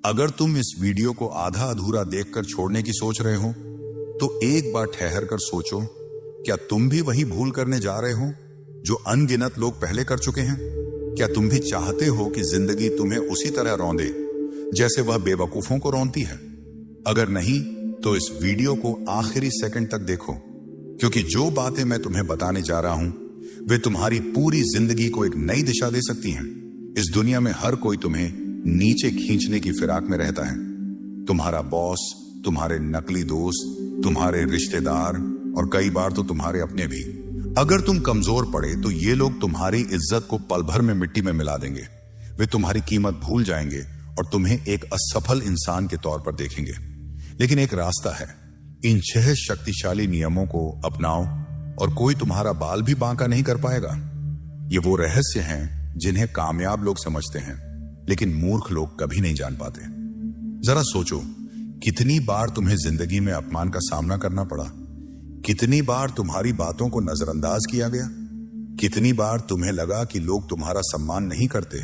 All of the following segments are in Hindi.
अगर तुम इस वीडियो को आधा अधूरा देखकर छोड़ने की सोच रहे हो तो एक बार ठहर कर सोचो, क्या तुम भी वही भूल करने जा रहे हो जो अनगिनत लोग पहले कर चुके हैं? क्या तुम भी चाहते हो कि जिंदगी तुम्हें उसी तरह रौंदे जैसे वह बेवकूफों को रौंदती है? अगर नहीं तो इस वीडियो को आखिरी सेकंड तक देखो, क्योंकि जो बातें मैं तुम्हें बताने जा रहा हूं वे तुम्हारी पूरी जिंदगी को एक नई दिशा दे सकती हैं। इस दुनिया में हर कोई तुम्हें नीचे खींचने की फिराक में रहता है। तुम्हारा बॉस, तुम्हारे नकली दोस्त, तुम्हारे रिश्तेदार और कई बार तो तुम्हारे अपने भी। अगर तुम कमजोर पड़े तो ये लोग तुम्हारी इज्जत को पल भर में मिट्टी में मिला देंगे। वे तुम्हारी कीमत भूल जाएंगे और तुम्हें एक असफल इंसान के तौर पर देखेंगे। लेकिन एक रास्ता है, इन 6 शक्तिशाली नियमों को अपनाओ और कोई तुम्हारा बाल भी बांका नहीं कर पाएगा। ये वो रहस्य हैं जिन्हें कामयाब लोग समझते हैं, लेकिन मूर्ख लोग कभी नहीं जान पाते। जरा सोचो, कितनी बार तुम्हें जिंदगी में अपमान का सामना करना पड़ा? कितनी बार तुम्हारी बातों को नजरअंदाज किया गया? कितनी बार तुम्हें लगा कि लोग तुम्हारा सम्मान नहीं करते?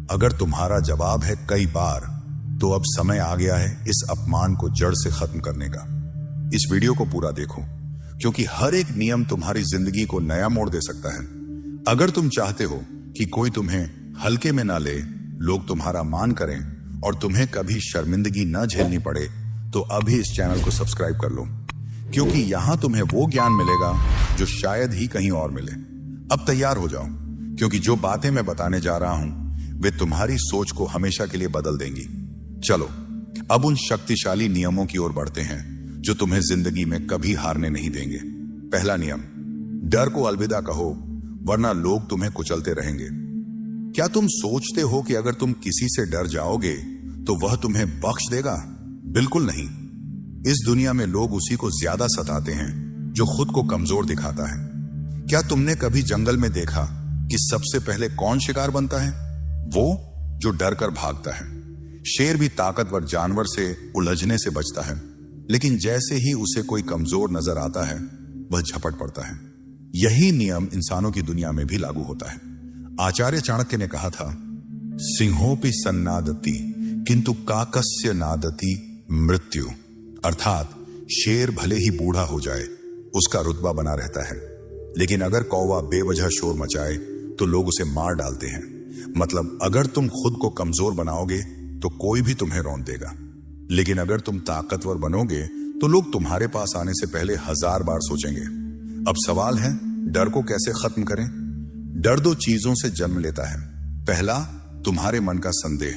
अगर तुम्हारा जवाब है कई बार, तो अब समय आ गया है इस अपमान को जड़ से खत्म करने का। इस वीडियो को पूरा देखो, क्योंकि हर एक नियम तुम्हारी जिंदगी को नया मोड़ दे सकता है। अगर तुम चाहते हो कि कोई तुम्हें हल्के में ना ले, लोग तुम्हारा मान करें और तुम्हें कभी शर्मिंदगी न झेलनी पड़े, तो अभी इस चैनल को सब्सक्राइब कर लो, क्योंकि यहां तुम्हें वो ज्ञान मिलेगा जो शायद ही कहीं और मिले। अब तैयार हो जाओ, क्योंकि जो बातें मैं बताने जा रहा हूं वे तुम्हारी सोच को हमेशा के लिए बदल देंगी। चलो अब उन शक्तिशाली नियमों की ओर बढ़ते हैं जो तुम्हें जिंदगी में कभी हारने नहीं देंगे। पहला नियम, डर को अलविदा कहो, वरना लोग तुम्हें कुचलते रहेंगे। क्या तुम सोचते हो कि अगर तुम किसी से डर जाओगे तो वह तुम्हें बख्श देगा? बिल्कुल नहीं। इस दुनिया में लोग उसी को ज्यादा सताते हैं जो खुद को कमजोर दिखाता है। क्या तुमने कभी जंगल में देखा कि सबसे पहले कौन शिकार बनता है? वो जो डर कर भागता है। शेर भी ताकतवर जानवर से उलझने से बचता है, लेकिन जैसे ही उसे कोई कमजोर नजर आता है वह झपट पड़ता है। यही नियम इंसानों की दुनिया में भी लागू होता है। आचार्य चाणक्य ने कहा था, सिंहोपि सन्नादति किंतु काकस्य नादति मृत्यु। अर्थात शेर भले ही बूढ़ा हो जाए, उसका रुतबा बना रहता है, लेकिन अगर कौवा बेवजह शोर मचाए तो लोग उसे मार डालते हैं। मतलब अगर तुम खुद को कमजोर बनाओगे तो कोई भी तुम्हें रौंद देगा, लेकिन अगर तुम ताकतवर बनोगे तो लोग तुम्हारे पास आने से पहले 1000 बार सोचेंगे। अब सवाल है, डर को कैसे खत्म करें? डर 2 चीजों से जन्म लेता है। पहला, तुम्हारे मन का संदेह।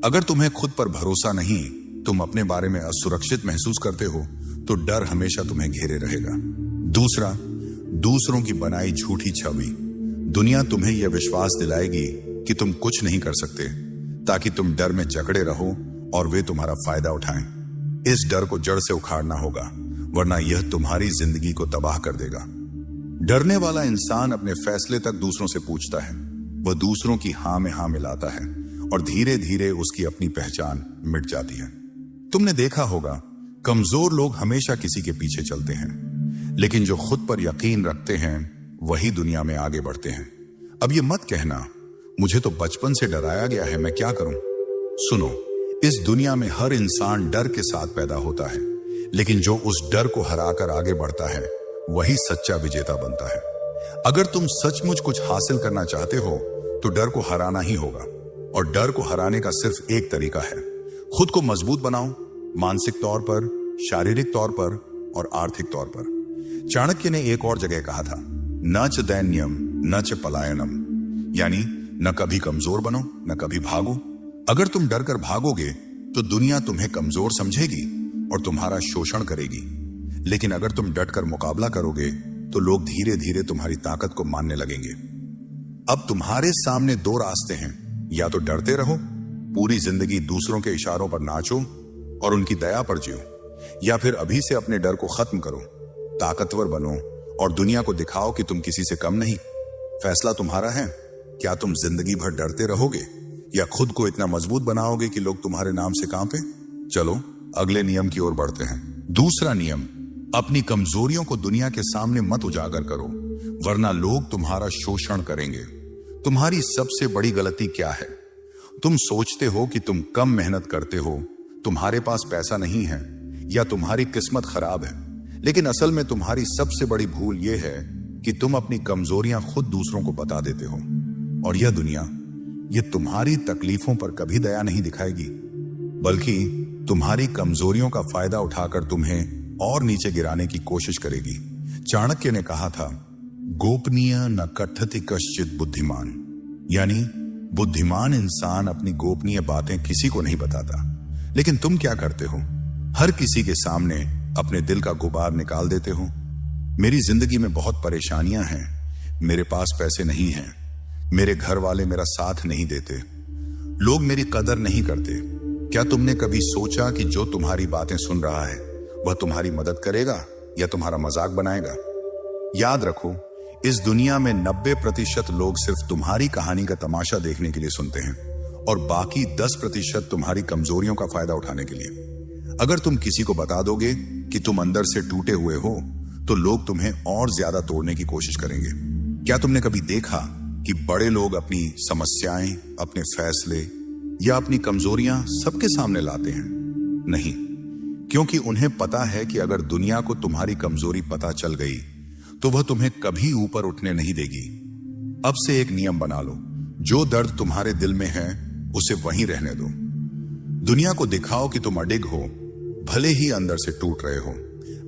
अगर तुम्हें खुद पर भरोसा नहीं, तुम अपने बारे में असुरक्षित महसूस करते हो, तो डर हमेशा तुम्हें घेरे रहेगा। दूसरा, दूसरों की बनाई झूठी छवि। दुनिया तुम्हें यह विश्वास दिलाएगी कि तुम कुछ नहीं कर सकते, ताकि तुम डर में जकड़े रहो और वे तुम्हारा फायदा उठाएं। इस डर को जड़ से उखाड़ना होगा, वरना यह तुम्हारी जिंदगी को तबाह कर देगा। डरने वाला इंसान अपने फैसले तक दूसरों से पूछता है। वह दूसरों की हां में हां मिलाता है और धीरे धीरे उसकी अपनी पहचान मिट जाती है। तुमने देखा होगा, कमजोर लोग हमेशा किसी के पीछे चलते हैं, लेकिन जो खुद पर यकीन रखते हैं वही दुनिया में आगे बढ़ते हैं। अब ये मत कहना, मुझे तो बचपन से डराया गया है, मैं क्या करूं? सुनो, इस दुनिया में हर इंसान डर के साथ पैदा होता है, लेकिन जो उस डर को हराकर आगे बढ़ता है वही सच्चा विजेता बनता है। अगर तुम सचमुच कुछ हासिल करना चाहते हो तो डर को हराना ही होगा, और डर को हराने का सिर्फ एक तरीका है, खुद को मजबूत बनाओ, मानसिक तौर पर, शारीरिक तौर पर और आर्थिक तौर पर। चाणक्य ने एक और जगह कहा था, न च दैन्यम न च पलायनम, यानी न कभी कमजोर बनो न कभी भागो। अगर तुम डर कर भागोगे तो दुनिया तुम्हें कमजोर समझेगी और तुम्हारा शोषण करेगी, लेकिन अगर तुम डटकर मुकाबला करोगे तो लोग धीरे धीरे तुम्हारी ताकत को मानने लगेंगे। अब तुम्हारे सामने 2 रास्ते हैं, या तो डरते रहो, पूरी जिंदगी दूसरों के इशारों पर नाचो और उनकी दया पर जियो, या फिर अभी से अपने डर को खत्म करो, ताकतवर बनो और दुनिया को दिखाओ कि तुम किसी से कम नहीं। फैसला तुम्हारा है। क्या तुम जिंदगी भर डरते रहोगे या खुद को इतना मजबूत बनाओगे कि लोग तुम्हारे नाम से कांपे? चलो अगले नियम की ओर बढ़ते हैं। दूसरा नियम, अपनी कमजोरियों को दुनिया के सामने मत उजागर करो, वरना लोग तुम्हारा शोषण करेंगे। तुम्हारी सबसे बड़ी गलती क्या है? तुम सोचते हो कि तुम कम मेहनत करते हो, तुम्हारे पास पैसा नहीं है या तुम्हारी किस्मत खराब है। लेकिन असल में तुम्हारी सबसे बड़ी भूल यह है कि तुम अपनी कमजोरियां खुद दूसरों को बता देते हो। और यह दुनिया ये तुम्हारी तकलीफों पर कभी दया नहीं दिखाएगी, बल्कि तुम्हारी कमजोरियों का फायदा उठाकर तुम्हें और नीचे गिराने की कोशिश करेगी। चाणक्य ने कहा था, गोपनीय न कथति कश्चित बुद्धिमान, यानी बुद्धिमान इंसान अपनी गोपनीय बातें किसी को नहीं बताता। लेकिन तुम क्या करते हो? हर किसी के सामने अपने दिल का गुबार निकाल देते हो। मेरी जिंदगी में बहुत परेशानियां हैं, मेरे पास पैसे नहीं हैं, मेरे घर वाले मेरा साथ नहीं देते, लोग मेरी कदर नहीं करते। क्या तुमने कभी सोचा कि जो तुम्हारी बातें सुन रहा है वह तुम्हारी मदद करेगा या तुम्हारा मजाक बनाएगा? याद रखो, इस दुनिया में 90% लोग सिर्फ तुम्हारी कहानी का तमाशा देखने के लिए सुनते हैं और बाकी 10% तुम्हारी कमजोरियों का फायदा उठाने के लिए। अगर तुम किसी को बता दोगे कि तुम अंदर से टूटे हुए हो, तो लोग तुम्हें और ज्यादा तोड़ने की कोशिश करेंगे। क्या तुमने कभी देखा कि बड़े लोग अपनी समस्याएं, अपने फैसले या अपनी कमजोरियां सबके सामने लाते हैं? नहीं, क्योंकि उन्हें पता है कि अगर दुनिया को तुम्हारी कमजोरी पता चल गई तो वह तुम्हें कभी ऊपर उठने नहीं देगी। अब से एक नियम बना लो, जो दर्द तुम्हारे दिल में है उसे वहीं रहने दो। दुनिया को दिखाओ कि तुम अडिग हो, भले ही अंदर से टूट रहे हो।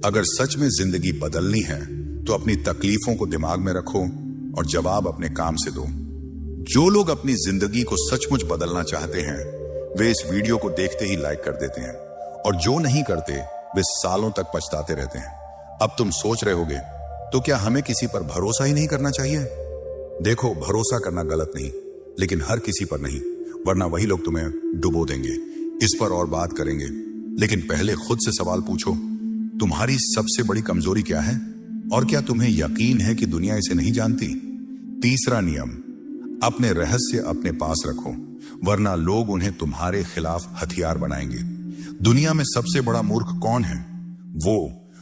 अगर सच में जिंदगी बदलनी है तो अपनी तकलीफों को दिमाग में रखो और जवाब अपने काम से दो। जो लोग अपनी जिंदगी को सचमुच बदलना चाहते हैं वे इस वीडियो को देखते ही लाइक कर देते हैं, और जो नहीं करते वे सालों तक पछताते रहते हैं। अब तुम सोच रहे होगे, तो क्या हमें किसी पर भरोसा ही नहीं करना चाहिए? देखो, भरोसा करना गलत नहीं, लेकिन हर किसी पर नहीं, वरना वही लोग तुम्हें डुबो देंगे। इस पर और बात करेंगे, लेकिन पहले खुद से सवाल पूछो, तुम्हारी सबसे बड़ी कमजोरी क्या है? और क्या तुम्हें यकीन है कि दुनिया इसे नहीं जानती? तीसरा नियम, अपने रहस्य अपने पास रखो, वरना लोग उन्हें तुम्हारे खिलाफ हथियार बनाएंगे। दुनिया में सबसे बड़ा मूर्ख कौन है? वो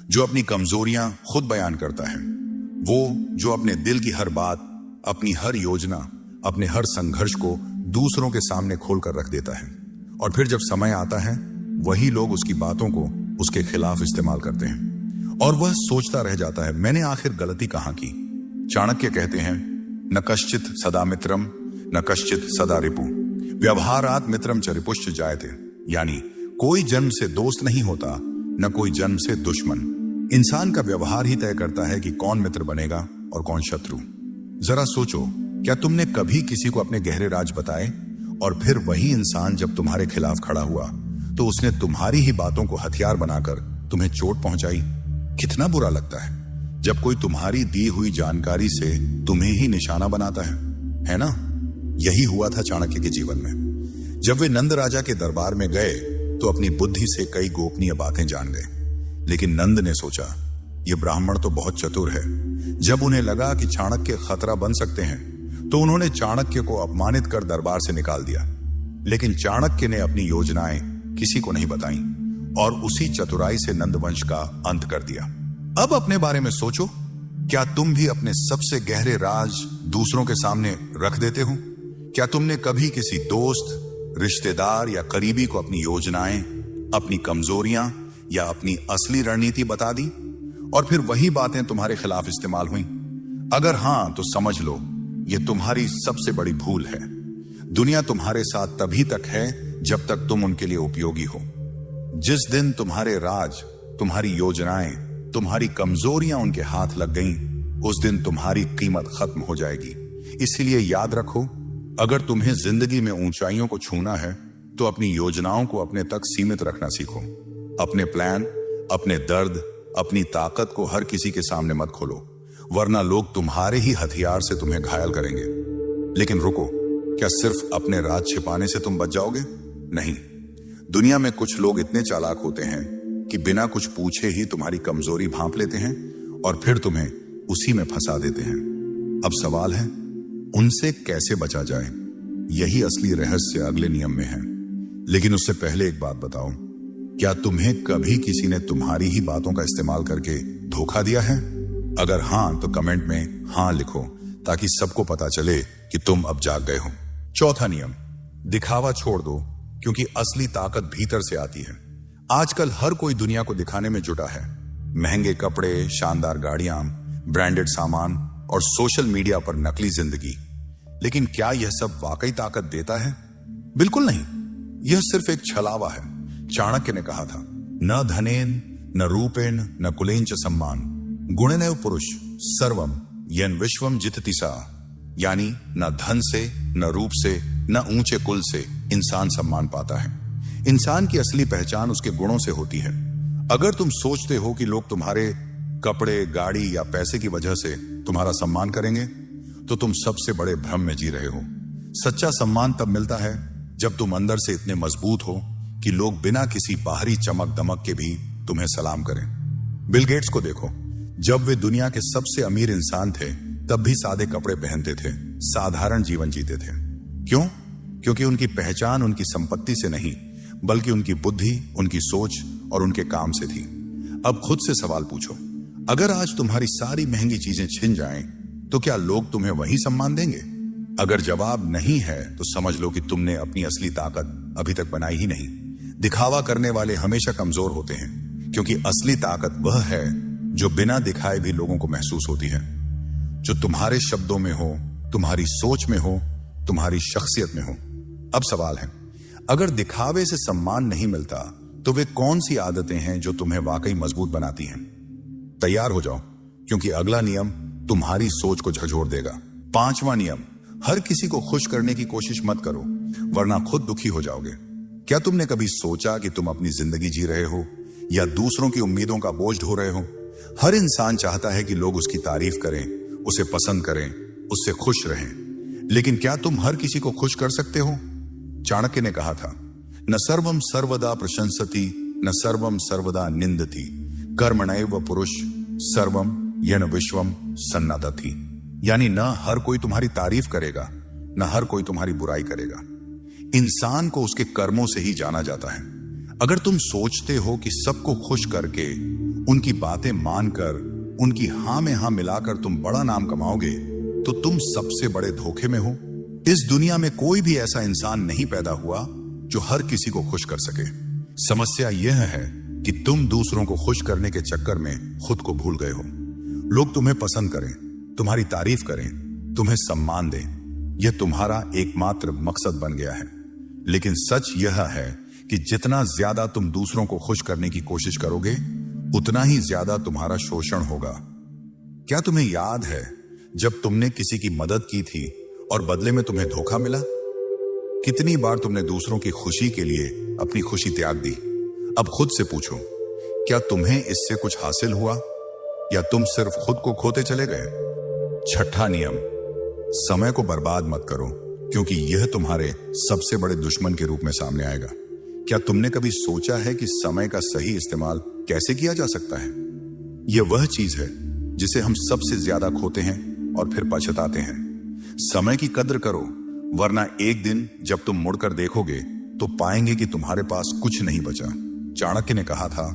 जो अपनी कमजोरियां खुद बयान करता है, वो जो अपने दिल की हर बात, अपनी हर योजना, अपने हर संघर्ष को दूसरों के सामने खोलकर रख देता है, और फिर जब समय आता है वही लोग उसकी बातों को उसके खिलाफ इस्तेमाल करते हैं, और वह सोचता रह जाता है, मैंने आखिर गलती कहां की? चाणक्य कहते हैं, न कश्चित सदा मित्रम न कश्चित सदा रिपु, व्यवहारात मित्रम च रिपुश्च जायते, यानी कोई जन्म से दोस्त नहीं होता, न कोई जन्म से दुश्मन। इंसान का व्यवहार ही तय करता है कि कौन मित्र बनेगा और कौन शत्रु। जरा सोचो, क्या तुमने कभी किसी को अपने गहरे राज बताए और फिर वही इंसान जब तुम्हारे खिलाफ खड़ा हुआ तो उसने तुम्हारी ही बातों को हथियार बनाकर तुम्हें चोट पहुंचाई? कितना बुरा लगता है जब कोई तुम्हारी दी हुई जानकारी से तुम्हें ही निशाना बनाता है ना? यही हुआ था चाणक्य के जीवन में। जब वे नंद राजा के दरबार में गए तो अपनी बुद्धि से कई गोपनीय बातें जान गए, लेकिन नंद ने सोचा, ये ब्राह्मण तो बहुत चतुर है। जब उन्हें लगा कि चाणक्य खतरा बन सकते हैं तो उन्होंने चाणक्य को अपमानित कर दरबार से निकाल दिया। लेकिन चाणक्य ने अपनी योजनाएं किसी को नहीं बताई और उसी चतुराई से नंदवंश का अंत कर दिया। अब अपने बारे में सोचो, क्या तुम भी अपने सबसे गहरे राज दूसरों के सामने रख देते हो? क्या तुमने कभी किसी दोस्त, रिश्तेदार या करीबी को अपनी योजनाएं, अपनी कमजोरियां या अपनी असली रणनीति बता दी और फिर वही बातें तुम्हारे खिलाफ इस्तेमाल हुई? अगर हां, तो समझ लो यह तुम्हारी सबसे बड़ी भूल है। दुनिया तुम्हारे साथ तभी तक है जब तक तुम उनके लिए उपयोगी हो। जिस दिन तुम्हारे राज, तुम्हारी योजनाएं, तुम्हारी कमजोरियां उनके हाथ लग गईं, उस दिन तुम्हारी कीमत खत्म हो जाएगी। इसलिए याद रखो, अगर तुम्हें जिंदगी में ऊंचाइयों को छूना है तो अपनी योजनाओं को अपने तक सीमित रखना सीखो। अपने प्लान, अपने दर्द, अपनी ताकत को हर किसी के सामने मत खोलो, वरना लोग तुम्हारे ही हथियार से तुम्हें घायल करेंगे। लेकिन रुको, क्या सिर्फ अपने राज छिपाने से तुम बच जाओगे? नहीं, दुनिया में कुछ लोग इतने चालाक होते हैं कि बिना कुछ पूछे ही तुम्हारी कमजोरी भांप लेते हैं और फिर तुम्हें उसी में फंसा देते हैं। अब सवाल है, उनसे कैसे बचा जाए? यही असली रहस्य अगले नियम में है। लेकिन उससे पहले एक बात बताओ, क्या तुम्हें कभी किसी ने तुम्हारी ही बातों का इस्तेमाल करके धोखा दिया है? अगर हां, तो कमेंट में हां लिखो ताकि सबको पता चले कि तुम अब जाग गए हो। चौथा नियम, दिखावा छोड़ दो, क्योंकि असली ताकत भीतर से आती है। आजकल हर कोई दुनिया को दिखाने में जुटा है। महंगे कपड़े, शानदार गाड़ियां, ब्रांडेड सामान और सोशल मीडिया पर नकली जिंदगी। लेकिन क्या यह सब वाकई ताकत देता है? बिल्कुल नहीं। यह सिर्फ एक छलावा है। चाणक्य ने कहा था, न धनेन न रूपेण न कुलेंच सम्मान गुणेनैव पुरुष सर्वम येन विश्वम जितति सा। यानी न धन से, न रूप से, न ऊंचे कुल से इंसान सम्मान पाता है। इंसान की असली पहचान उसके गुणों से होती है। अगर तुम सोचते हो कि लोग तुम्हारे कपड़े, गाड़ी या पैसे की वजह से तुम्हारा सम्मान करेंगे, तो तुम सबसे बड़े भ्रम में जी रहे हो। सच्चा सम्मान तब मिलता है जब तुम अंदर से इतने मजबूत हो कि लोग बिना किसी बाहरी चमक दमक के भी तुम्हें सलाम करें। बिल गेट्स को देखो, जब वे दुनिया के सबसे अमीर इंसान थे तब भी सादे कपड़े पहनते थे, साधारण जीवन जीते थे। क्यों? क्योंकि उनकी पहचान उनकी संपत्ति से नहीं, बल्कि उनकी बुद्धि, उनकी सोच और उनके काम से थी। अब खुद से सवाल पूछो, अगर आज तुम्हारी सारी महंगी चीजें छिन जाएं, तो क्या लोग तुम्हें वही सम्मान देंगे? अगर जवाब नहीं है तो समझ लो कि तुमने अपनी असली ताकत अभी तक बनाई ही नहीं। दिखावा करने वाले हमेशा कमजोर होते हैं, क्योंकि असली ताकत वह है जो बिना दिखाए भी लोगों को महसूस होती है, जो तुम्हारे शब्दों में हो, तुम्हारी सोच में हो, तुम्हारी शख्सियत में हो। अब सवाल है, अगर दिखावे से सम्मान नहीं मिलता तो वे कौन सी आदतें हैं जो तुम्हें वाकई मजबूत बनाती हैं? तैयार हो जाओ, क्योंकि अगला नियम तुम्हारी सोच को झकझोर देगा। 5वां नियम, हर किसी को खुश करने की कोशिश मत करो, वरना खुद दुखी हो जाओगे। क्या तुमने कभी सोचा कि तुम अपनी जिंदगी जी रहे हो या दूसरों की उम्मीदों का बोझ ढो रहे हो? हर इंसान चाहता है कि लोग उसकी तारीफ करें, उसे पसंद करें, उससे खुश रहें। लेकिन क्या तुम हर किसी को खुश कर सकते हो? चाणक्य ने कहा था, न सर्वम सर्वदा प्रशंसति न सर्वम सर्वदा निंदति कर्मणैव पुरुष सर्वम येन विश्वम सन्नादति। यानी न हर कोई तुम्हारी तारीफ करेगा, न हर कोई तुम्हारी बुराई करेगा। इंसान को उसके कर्मों से ही जाना जाता है। अगर तुम सोचते हो कि सबको खुश करके, उनकी बातें मानकर, उनकी हां में हां मिलाकर तुम बड़ा नाम कमाओगे, तो तुम सबसे बड़े धोखे में हो। इस दुनिया में कोई भी ऐसा इंसान नहीं पैदा हुआ जो हर किसी को खुश कर सके। समस्या यह है कि तुम दूसरों को खुश करने के चक्कर में खुद को भूल गए हो। लोग तुम्हें पसंद करें, तुम्हारी तारीफ करें, तुम्हें सम्मान दें, यह तुम्हारा एकमात्र मकसद बन गया है। लेकिन सच यह है कि जितना ज्यादा तुम दूसरों को खुश करने की कोशिश करोगे, उतना ही ज्यादा तुम्हारा शोषण होगा। क्या तुम्हें याद है जब तुमने किसी की मदद की थी और बदले में तुम्हें धोखा मिला? कितनी बार तुमने दूसरों की खुशी के लिए अपनी खुशी त्याग दी? अब खुद से पूछो, क्या तुम्हें इससे कुछ हासिल हुआ या तुम सिर्फ खुद को खोते चले गए? 6वां नियम, समय को बर्बाद मत करो, क्योंकि यह तुम्हारे सबसे बड़े दुश्मन के रूप में सामने आएगा। क्या तुमने कभी सोचा है कि समय का सही इस्तेमाल कैसे किया जा सकता है? यह वह चीज है जिसे हम सबसे ज्यादा खोते हैं और फिर पछताते हैं। समय की कद्र करो, वरना एक दिन जब तुम मुड़कर देखोगे तो पाएंगे कि तुम्हारे पास कुछ नहीं बचा। चाणक्य ने कहा था,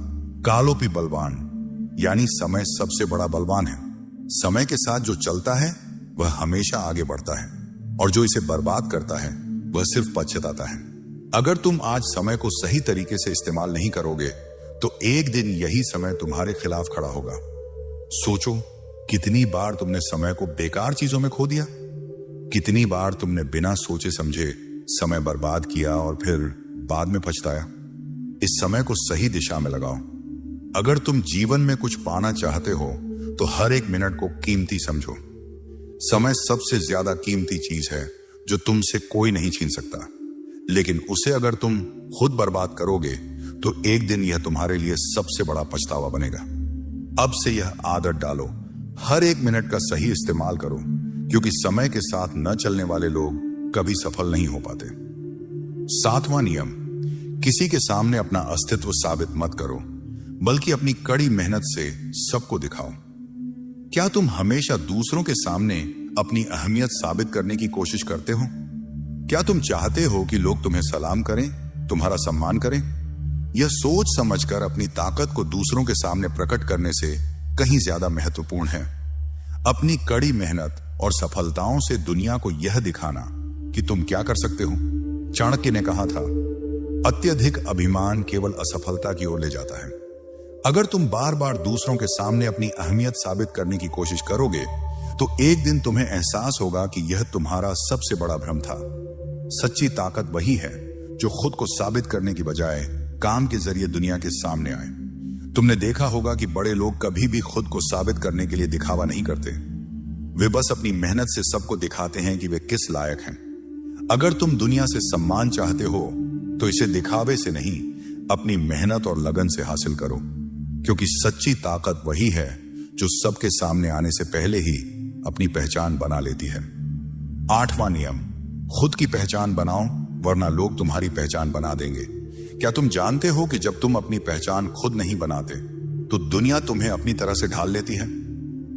कालोपि बलवान, यानी समय सबसे बड़ा बलवान है। समय के साथ जो चलता है वह हमेशा आगे बढ़ता है, और जो इसे बर्बाद करता है वह सिर्फ पछताता है। अगर तुम आज समय को सही तरीके से इस्तेमाल नहीं करोगे तो एक दिन यही समय तुम्हारे खिलाफ खड़ा होगा। सोचो, कितनी बार तुमने समय को बेकार चीजों में खो दिया? कितनी बार तुमने बिना सोचे समझे समय बर्बाद किया और फिर बाद में पछताया? इस समय को सही दिशा में लगाओ। अगर तुम जीवन में कुछ पाना चाहते हो तो हर एक मिनट को कीमती समझो। समय सबसे ज्यादा कीमती चीज है जो तुमसे कोई नहीं छीन सकता, लेकिन उसे अगर तुम खुद बर्बाद करोगे तो एक दिन यह तुम्हारे लिए सबसे बड़ा पछतावा बनेगा। अब से यह आदत डालो, हर एक मिनट का सही इस्तेमाल करो, क्योंकि समय के साथ न चलने वाले लोग कभी सफल नहीं हो पाते। 7वां नियम, किसी के सामने अपना अस्तित्व साबित मत करो, बल्कि अपनी कड़ी मेहनत से सबको दिखाओ। क्या तुम हमेशा दूसरों के सामने अपनी अहमियत साबित करने की कोशिश करते हो? क्या तुम चाहते हो कि लोग तुम्हें सलाम करें, तुम्हारा सम्मान करें? यह सोच समझकर अपनी ताकत को दूसरों के सामने प्रकट करने से कहीं ज्यादा महत्वपूर्ण है। अपनी कड़ी मेहनत और सफलताओं से दुनिया को यह दिखाना कि तुम क्या कर सकते हो, चाणक्य ने कहा था, अत्यधिक अभिमान केवल असफलता की ओर ले जाता है। अगर तुम बार बार दूसरों के सामने अपनी अहमियत साबित करने की कोशिश करोगे तो एक दिन तुम्हें एहसास होगा कि यह तुम्हारा सबसे बड़ा भ्रम था। सच्ची ताकत वही है जो खुद को साबित करने की बजाय काम के जरिए दुनिया के सामने आए। तुमने देखा होगा कि बड़े लोग कभी भी खुद को साबित करने के लिए दिखावा नहीं करते। वे बस अपनी मेहनत से सबको दिखाते हैं कि वे किस लायक हैं। अगर तुम दुनिया से सम्मान चाहते हो तो इसे दिखावे से नहीं, अपनी मेहनत और लगन से हासिल करो, क्योंकि सच्ची ताकत वही है जो सबके सामने आने से पहले ही अपनी पहचान बना लेती है। 8वां नियम, खुद की पहचान बनाओ वरना लोग तुम्हारी पहचान बना देंगे। क्या तुम जानते हो कि जब तुम अपनी पहचान खुद नहीं बनाते तो दुनिया तुम्हें अपनी तरह से ढाल लेती है?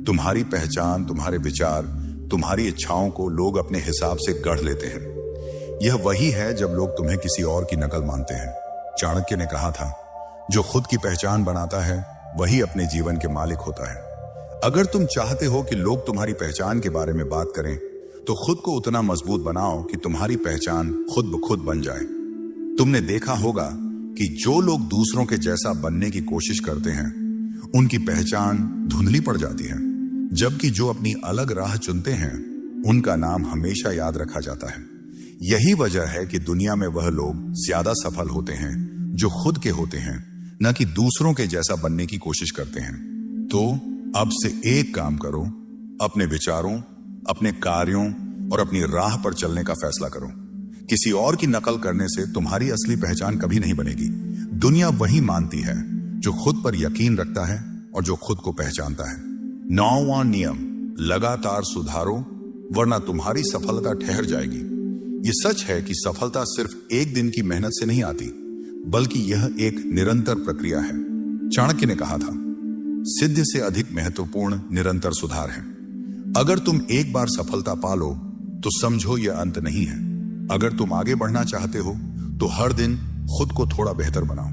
तुम्हारी पहचान, तुम्हारे विचार, तुम्हारी इच्छाओं को लोग अपने हिसाब से गढ़ लेते हैं। यह वही है जब लोग तुम्हें किसी और की नकल मानते हैं। चाणक्य ने कहा था, जो खुद की पहचान बनाता है वही अपने जीवन के मालिक होता है। अगर तुम चाहते हो कि लोग तुम्हारी पहचान के बारे में बात करें तो खुद को उतना मजबूत बनाओ कि तुम्हारी पहचान खुद ब खुद बन जाए। तुमने देखा होगा कि जो लोग दूसरों के जैसा बनने की कोशिश करते हैं उनकी पहचान धुंधली पड़ जाती है, जबकि जो अपनी अलग राह चुनते हैं उनका नाम हमेशा याद रखा जाता है। यही वजह है कि दुनिया में वह लोग ज्यादा सफल होते हैं जो खुद के होते हैं, न कि दूसरों के जैसा बनने की कोशिश करते हैं। तो अब से एक काम करो, अपने विचारों, अपने कार्यों और अपनी राह पर चलने का फैसला करो। किसी और की नकल करने से तुम्हारी असली पहचान कभी नहीं बनेगी। दुनिया वही मानती है जो खुद पर यकीन रखता है और जो खुद को पहचानता है। 9वां नियम, लगातार सुधारो वरना तुम्हारी सफलता ठहर जाएगी। यह सच है कि सफलता सिर्फ एक दिन की मेहनत से नहीं आती, बल्कि यह एक निरंतर प्रक्रिया है। चाणक्य ने कहा था, सिद्धि से अधिक महत्वपूर्ण निरंतर सुधार है। अगर तुम एक बार सफलता पालो तो समझो यह अंत नहीं है। अगर तुम आगे बढ़ना चाहते हो तो हर दिन खुद को थोड़ा बेहतर बनाओ।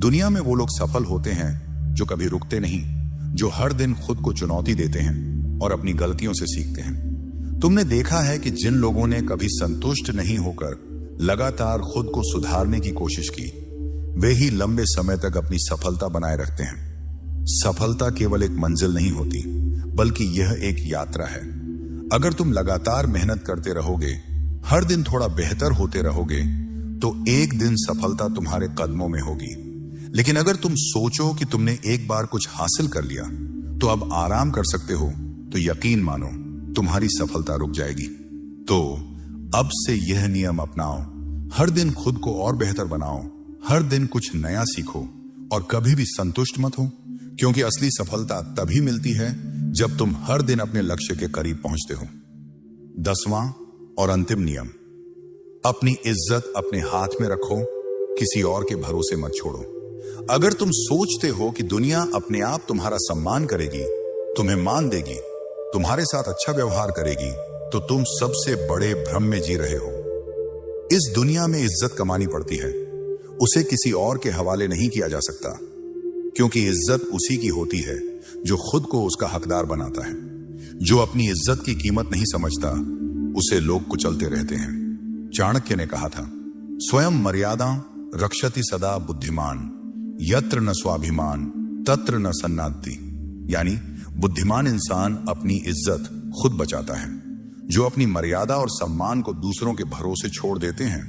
दुनिया में वो लोग सफल होते हैं जो कभी रुकते नहीं, जो हर दिन खुद को चुनौती देते हैं और अपनी गलतियों से सीखते हैं। तुमने देखा है कि जिन लोगों ने कभी संतुष्ट नहीं होकर लगातार खुद को सुधारने की कोशिश की, वे ही लंबे समय तक अपनी सफलता बनाए रखते हैं। सफलता केवल एक मंजिल नहीं होती, बल्कि यह एक यात्रा है। अगर तुम लगातार मेहनत करते रहोगे, हर दिन थोड़ा बेहतर होते रहोगे, तो एक दिन सफलता तुम्हारे कदमों में होगी। लेकिन अगर तुम सोचो कि तुमने एक बार कुछ हासिल कर लिया तो अब आराम कर सकते हो, तो यकीन मानो तुम्हारी सफलता रुक जाएगी। तो अब से यह नियम अपनाओ, हर दिन खुद को और बेहतर बनाओ, हर दिन कुछ नया सीखो और कभी भी संतुष्ट मत हो, क्योंकि असली सफलता तभी मिलती है जब तुम हर दिन अपने लक्ष्य के करीब पहुंचते हो। 10वां और अंतिम नियम, अपनी इज्जत अपने हाथ में रखो, किसी और के भरोसे मत छोड़ो। अगर तुम सोचते हो कि दुनिया अपने आप तुम्हारा सम्मान करेगी, तुम्हें मान देगी, तुम्हारे साथ अच्छा व्यवहार करेगी, तो तुम सबसे बड़े भ्रम में जी रहे हो। इस दुनिया में इज्जत कमानी पड़ती है, उसे किसी और के हवाले नहीं किया जा सकता, क्योंकि इज्जत उसी की होती है जो खुद को उसका हकदार बनाता है। जो अपनी इज्जत की कीमत नहीं समझता, उसे लोग कुचलते रहते हैं। चाणक्य ने कहा था, स्वयं मर्यादा रक्षति सदा बुद्धिमान, यत्र न स्वाभिमान तत्र न सन्नाति। यानी बुद्धिमान इंसान अपनी इज्जत खुद बचाता है। जो अपनी मर्यादा और सम्मान को दूसरों के भरोसे छोड़ देते हैं,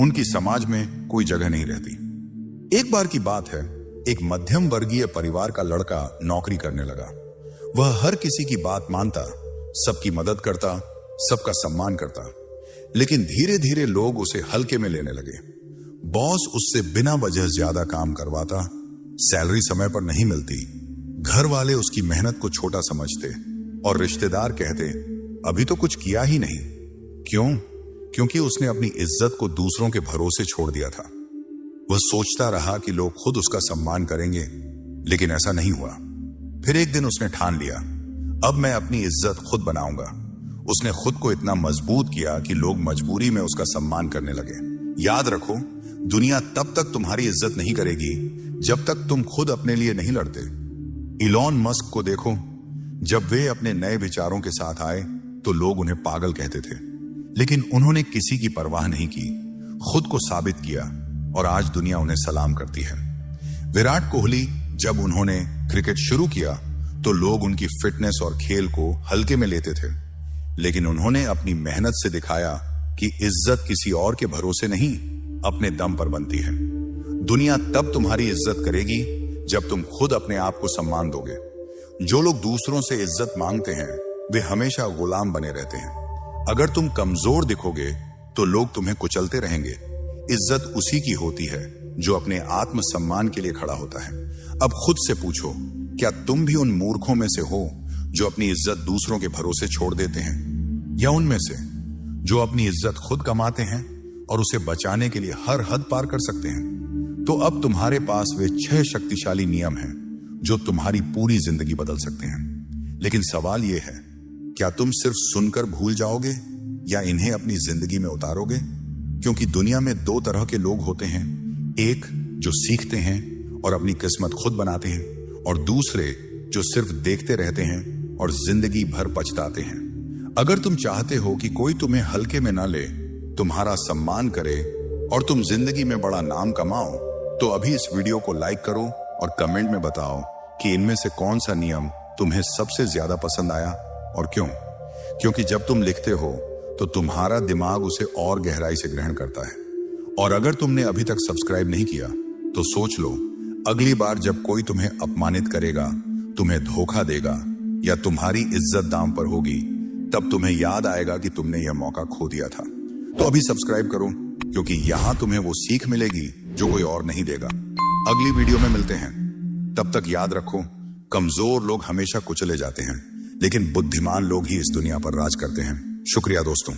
उनकी समाज में कोई जगह नहीं रहती। एक बार की बात है, एक मध्यम वर्गीय परिवार का लड़का नौकरी करने लगा। वह हर किसी की बात मानता, सबकी मदद करता, सबका सम्मान करता, लेकिन धीरे धीरे लोग उसे हल्के में लेने लगे। बॉस उससे बिना वजह ज्यादा काम करवाता, सैलरी समय पर नहीं मिलती, घर वाले उसकी मेहनत को छोटा समझते और रिश्तेदार कहते, अभी तो कुछ किया ही नहीं। क्यों? क्योंकि उसने अपनी इज्जत को दूसरों के भरोसे छोड़ दिया था। वह सोचता रहा कि लोग खुद उसका सम्मान करेंगे, लेकिन ऐसा नहीं हुआ। फिर एक दिन उसने ठान लिया, अब मैं अपनी इज्जत खुद बनाऊंगा। उसने खुद को इतना मजबूत किया कि लोग मजबूरी में उसका सम्मान करने लगे। याद रखो, दुनिया तब तक तुम्हारी इज्जत नहीं करेगी जब तक तुम खुद अपने लिए नहीं लड़ते। इलॉन मस्क को देखो, जब वे अपने नए विचारों के साथ आए तो लोग उन्हें पागल कहते थे, लेकिन उन्होंने किसी की परवाह नहीं की। खुद को साबित किया और आज दुनिया उन्हें सलाम करती है। विराट कोहली जब उन्होंने क्रिकेट शुरू किया तो लोग उनकी फिटनेस और खेल को हल्के में लेते थे, लेकिन उन्होंने अपनी मेहनत से दिखाया कि इज्जत किसी और के भरोसे नहीं, अपने दम पर बनती है। दुनिया तब तुम्हारी इज्जत करेगी जब तुम खुद अपने आप को सम्मान दोगे। जो लोग दूसरों से इज्जत मांगते हैं वे हमेशा गुलाम बने रहते हैं। अगर तुम कमजोर दिखोगे तो लोग तुम्हें कुचलते रहेंगे। इज्जत उसी की होती है जो अपने आत्म सम्मान के लिए खड़ा होता है। अब खुद से पूछो, क्या तुम भी उन मूर्खों में से हो जो अपनी इज्जत दूसरों के भरोसे छोड़ देते हैं, या उनमें से जो अपनी इज्जत खुद कमाते हैं और उसे बचाने के लिए हर हद पार कर सकते हैं? तो अब तुम्हारे पास वे 6 शक्तिशाली नियम हैं जो तुम्हारी पूरी जिंदगी बदल सकते हैं। लेकिन सवाल यह है, क्या तुम सिर्फ सुनकर भूल जाओगे या इन्हें अपनी जिंदगी में उतारोगे? क्योंकि दुनिया में 2 तरह के लोग होते हैं, एक जो सीखते हैं और अपनी किस्मत खुद बनाते हैं, और दूसरे जो सिर्फ देखते रहते हैं और जिंदगी भर पछताते हैं। अगर तुम चाहते हो कि कोई तुम्हें हल्के में ना ले, तुम्हारा सम्मान करे और तुम जिंदगी में बड़ा नाम कमाओ, तो अभी इस वीडियो को लाइक करो और कमेंट में बताओ कि इनमें से कौन सा नियम तुम्हें सबसे ज्यादा पसंद आया और क्यों। क्योंकि जब तुम लिखते हो तो तुम्हारा दिमाग उसे और गहराई से ग्रहण करता है। और अगर तुमने अभी तक सब्सक्राइब नहीं किया तो सोच लो, अगली बार जब कोई तुम्हें अपमानित करेगा, तुम्हें धोखा देगा या तुम्हारी इज्जत दांव पर होगी, तब तुम्हें याद आएगा कि तुमने यह मौका खो दिया था। तो अभी सब्सक्राइब करो, क्योंकि यहां तुम्हें वो सीख मिलेगी जो कोई और नहीं देगा। अगली वीडियो में मिलते हैं। तब तक याद रखो, कमजोर लोग हमेशा कुचले जाते हैं, लेकिन बुद्धिमान लोग ही इस दुनिया पर राज करते हैं। शुक्रिया दोस्तों।